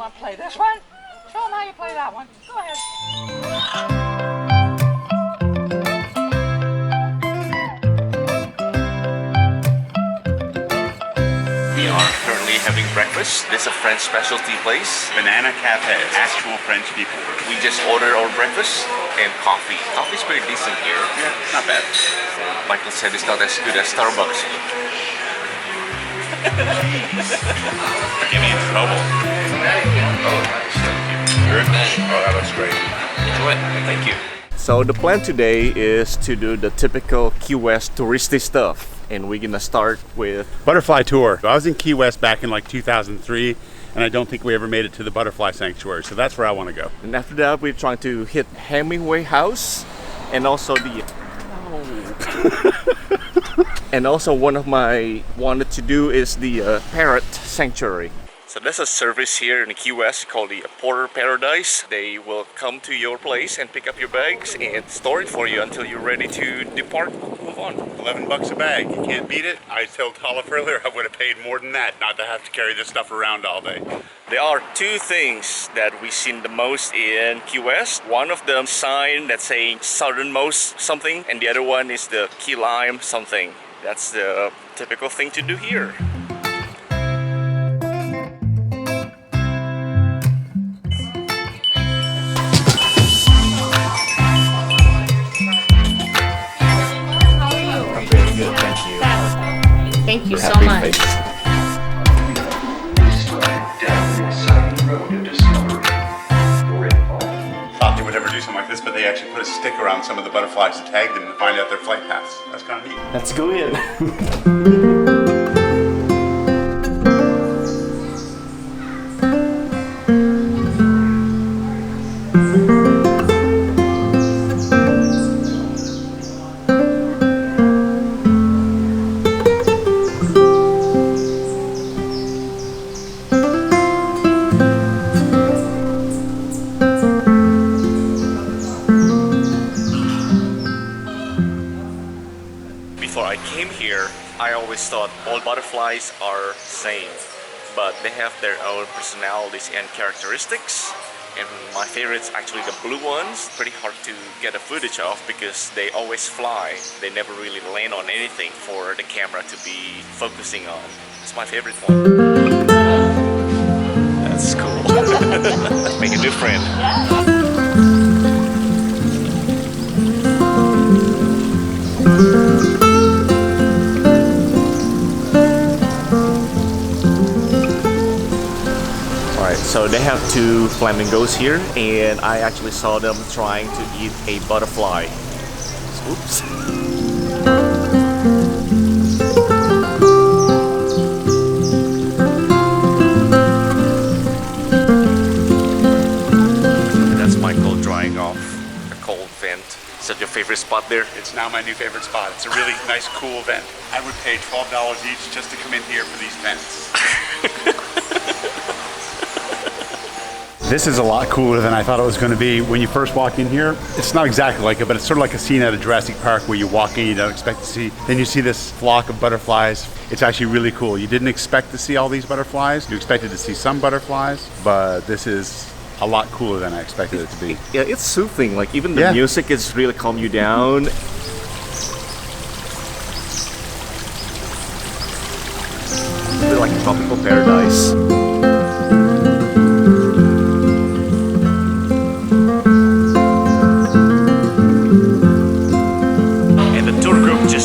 want to play this one? Show them how you play that one. Go ahead. We are currently having breakfast. This is a French specialty place. Banana cafe, actual French people. We just ordered our breakfast and coffee. Coffee's pretty decent here. Yeah, not bad. Michael said it's not as good as Starbucks. Get me in trouble. Oh, nice. Thank you. Oh, that looks great. Enjoy it. Thank you. So the plan today is to do the typical Key West touristy stuff, and we're gonna start with Butterfly tour. I was in Key West back in like 2003, and I don't think we ever made it to the butterfly sanctuary, so that's where I want to go. and after that we're trying to hit Hemingway House, and also the and also one of my wanted to do is the Parrot sanctuary. So there's a service here in Key West called the Porter Paradise. They will come to your place and pick up your bags and store it for you until you're ready to depart. Move on. $11 a bag. You can't beat it. I told Olive earlier I would have paid more than that not to have to carry this stuff around all day. There are two things that we've seen the most in Key West. One of them sign that's saying southernmost something, and the other one is the Key Lime something. That's the typical thing to do here. Thank you so Happy much. face. Thought they would ever do something like this, but they actually put a sticker on some of the butterflies to tag them and find out their flight paths. That's kind of neat. Let's go in. Before I came here, I always thought all butterflies are same, but they have their own personalities and characteristics. And my favorite's actually the blue ones. Pretty hard to get a footage of because they always fly. They never really land on anything for the camera to be focusing on. It's my favorite one. That's cool. Let's make a new friend. So they have two flamingos here, and I actually saw them trying to eat a butterfly. Oops. And that's Michael drying off a cold vent. Is that your favorite spot there? It's now my new favorite spot. It's a really nice, cool vent. I would pay $12 each just to come in here for these vents. This is a lot cooler than I thought it was going to be. When you first walk in here, it's not exactly like it, but it's sort of like a scene at a Jurassic Park where you walk in, you don't expect to see. Then you see this flock of butterflies. It's actually really cool. You didn't expect to see all these butterflies. You expected to see some butterflies, but this is a lot cooler than I expected it to be. Yeah, it's soothing. Like even the music is really calm you down. It's like a tropical paradise.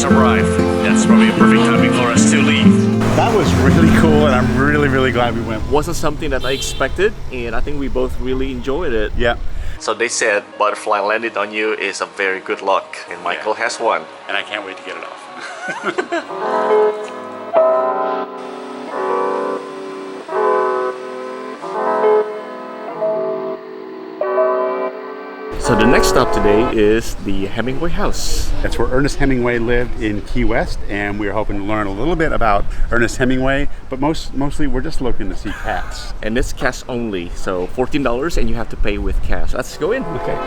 Arrive. That's probably a perfect timing for us to leave. That was really cool, and I'm really glad we went. Wasn't something that I expected, and I think we both really enjoyed it. Yeah. So they said butterfly landed on you is a very good luck, and Michael has one. And I can't wait to get it off. So the next stop today is the Hemingway House. That's where Ernest Hemingway lived in Key West, and we're hoping to learn a little bit about Ernest Hemingway, but mostly we're just looking to see cats. And it's cash only, so $14 and you have to pay with cash. Let's go in. Okay.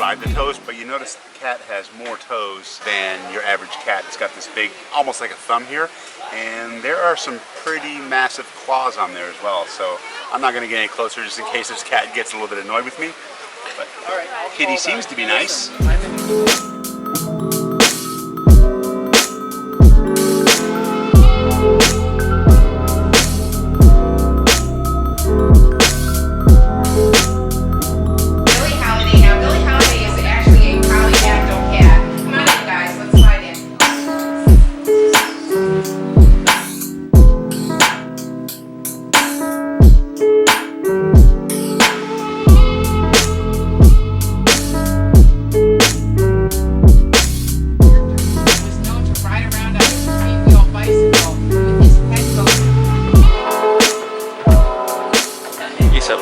divide the toes, but you notice the cat has more toes than your average cat. It's got this big, almost like a thumb here, and there are some pretty massive claws on there as well. So I'm not going to get any closer just in case this cat gets a little bit annoyed with me. But Kitty seems to be nice.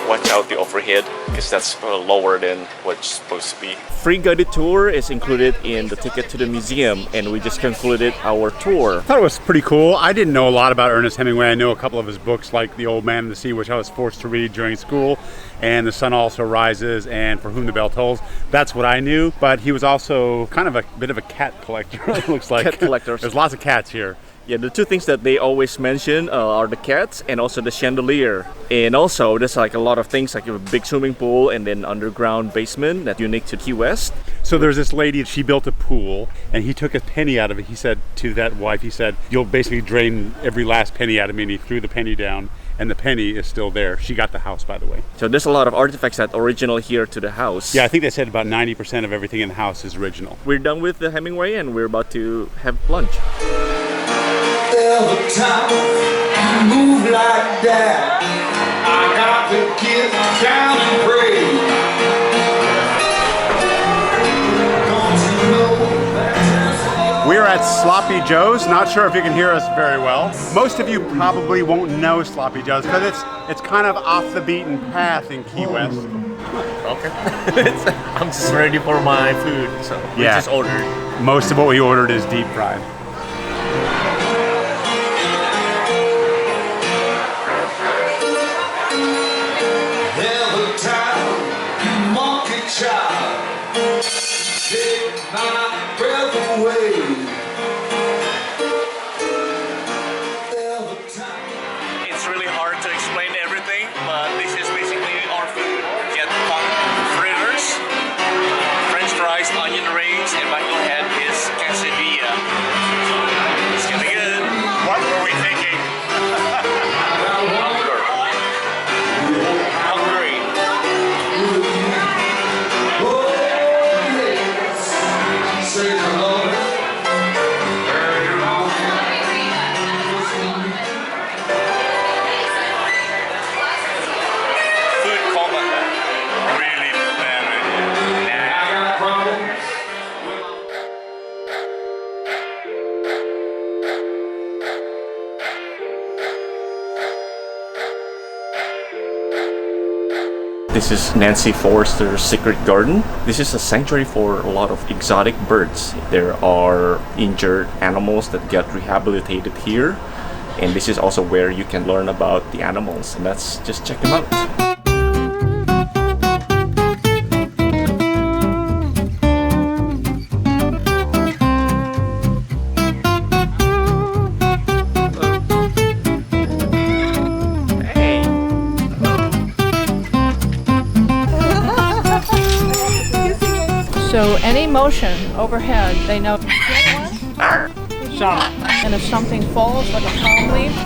Watch out the overhead because that's lower than what's supposed to be. Free guided tour is included in the ticket to the museum, and we just concluded our tour. I thought it was pretty cool. I didn't know a lot about Ernest Hemingway. I know a couple of his books like The Old Man and the Sea, which I was forced to read during school, and The Sun Also Rises and For Whom the Bell Tolls. That's what I knew, but he was also kind of a bit of a cat collector, it looks like. Cat collectors. There's lots of cats here. Yeah, the two things that they always mention are the cats and also the chandelier. And also, there's like a lot of things like a big swimming pool and then underground basement that's unique to Key West. So there's this lady, she built a pool, and he took a penny out of it. He said to that wife, he said, "You'll basically drain every last penny out of me," and he threw the penny down. And the penny is still there. She got the house, by the way. So there's a lot of artifacts that are original here to the house. Yeah, I think they said about 90% of everything in the house is original. We're done with the Hemingway and we're about to have lunch. Every time you move like that, I got to get down and pray. Don't you know that? We're at Sloppy Joe's. Not sure if you can hear us very well. Most of you probably won't know Sloppy Joe's because it's kind of off the beaten path in Key West. Okay. I'm just ready for my food, so we just ordered. Most of what we ordered is deep fried. Take my breath away. It's really hard to explain everything, but this is basically our food. Get punk fritters, French fries, onion rings, and my little head is quesadilla. It's gonna be good. What were we thinking? Hungry. This is Nancy Forrester's Secret Garden. This is a sanctuary for a lot of exotic birds. There are injured animals that get rehabilitated here. And this is also where you can learn about the animals. And let's just check them out. So any motion overhead, they know. Shot. And if something falls, like a palm leaf. You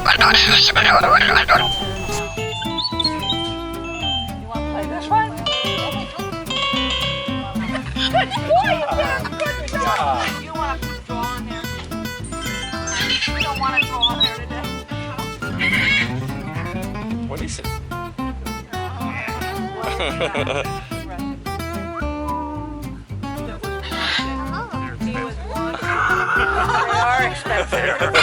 want to play this one? Good boy, good job. You want to draw on there? You don't want to draw on there today. What is it?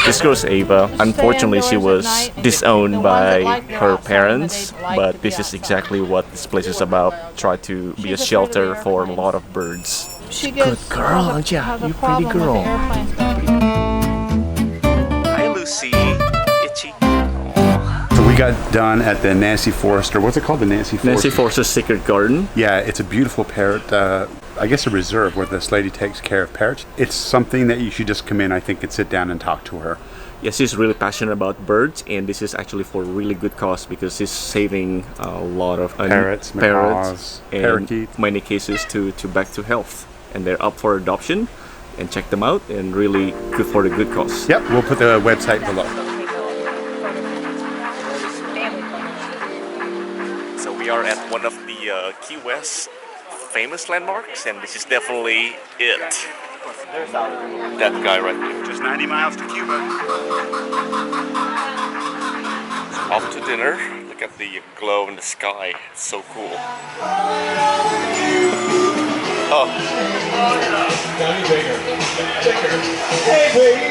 This girl's Ava. Unfortunately, she was disowned by her parents, but this is exactly what this place is about. Try to be a shelter for a lot of birds. Good girl, aren't you? You pretty girl. Hi, Lucy. Itchy. So we got done at the Nancy Forrester. What's it called? The Nancy Forrester? Nancy Forrester's Secret Garden. Yeah, it's a beautiful parrot. I guess a reserve where this lady takes care of parrots. It's something that you should just come in, I think, and sit down and talk to her. Yes, she's really passionate about birds, and this is actually for a really good cause because she's saving a lot of Parrots, macaws, and parakeets. many cases to back to health, and they're up for adoption. And check them out, and really good for the good cause. Yep, we'll put the website below. So we are at one of the Key West famous landmarks, and this is definitely it. That guy right there. Just 90 miles to Cuba. Off to dinner. Look at the glow in the sky. It's so cool. Oh. Hey, baby.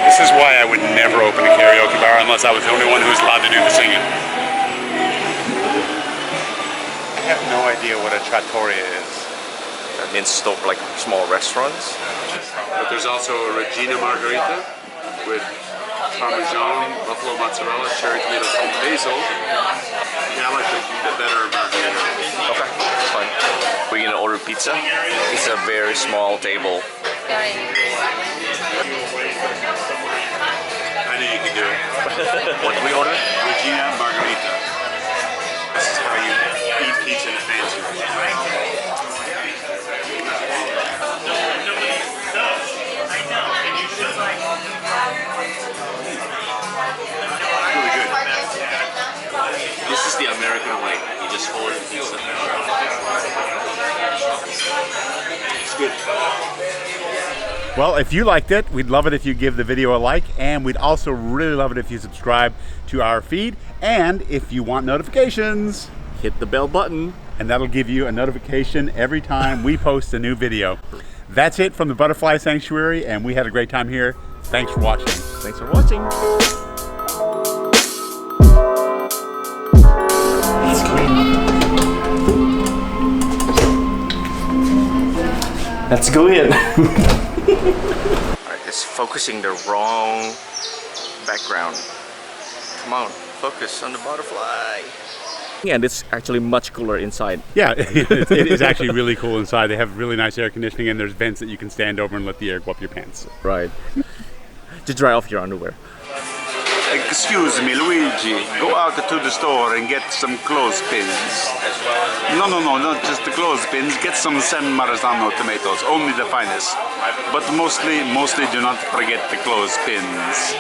This is why I would never open a karaoke bar unless I was the only one who was allowed to do the singing. I have no idea what a trattoria is. That means stop like small restaurants. But there's also a Regina Margarita with Parmesan, buffalo mozzarella, cherry tomatoes, and basil. Yeah, I like the better margarita. Okay, that's fine. We're gonna order pizza. It's a very small table. I knew you could do it. What do we order? Regina Margarita. This is how you eat pizza in a fancy way. This is the American way. You just hold the pizza. It's good. Well, if you liked it, we'd love it if you give the video a like, and we'd also really love it if you subscribe to our feed, and if you want notifications, Hit the bell button. and that'll give you a notification every time we post a new video. That's it from the Butterfly Sanctuary, and we had a great time here. Thanks for watching. Thanks for watching. Let's go in. Alright, it's focusing the wrong background. Come on, focus on the butterfly. And it's actually much cooler inside. Yeah, it is actually really cool inside. They have really nice air conditioning, and there's vents that you can stand over and let the air go up your pants. Right. To dry off your underwear. Excuse me, Luigi. Go out to the store and get some clothespins. No, not just the clothespins. Get some San Marzano tomatoes, only the finest. But mostly do not forget the clothespins.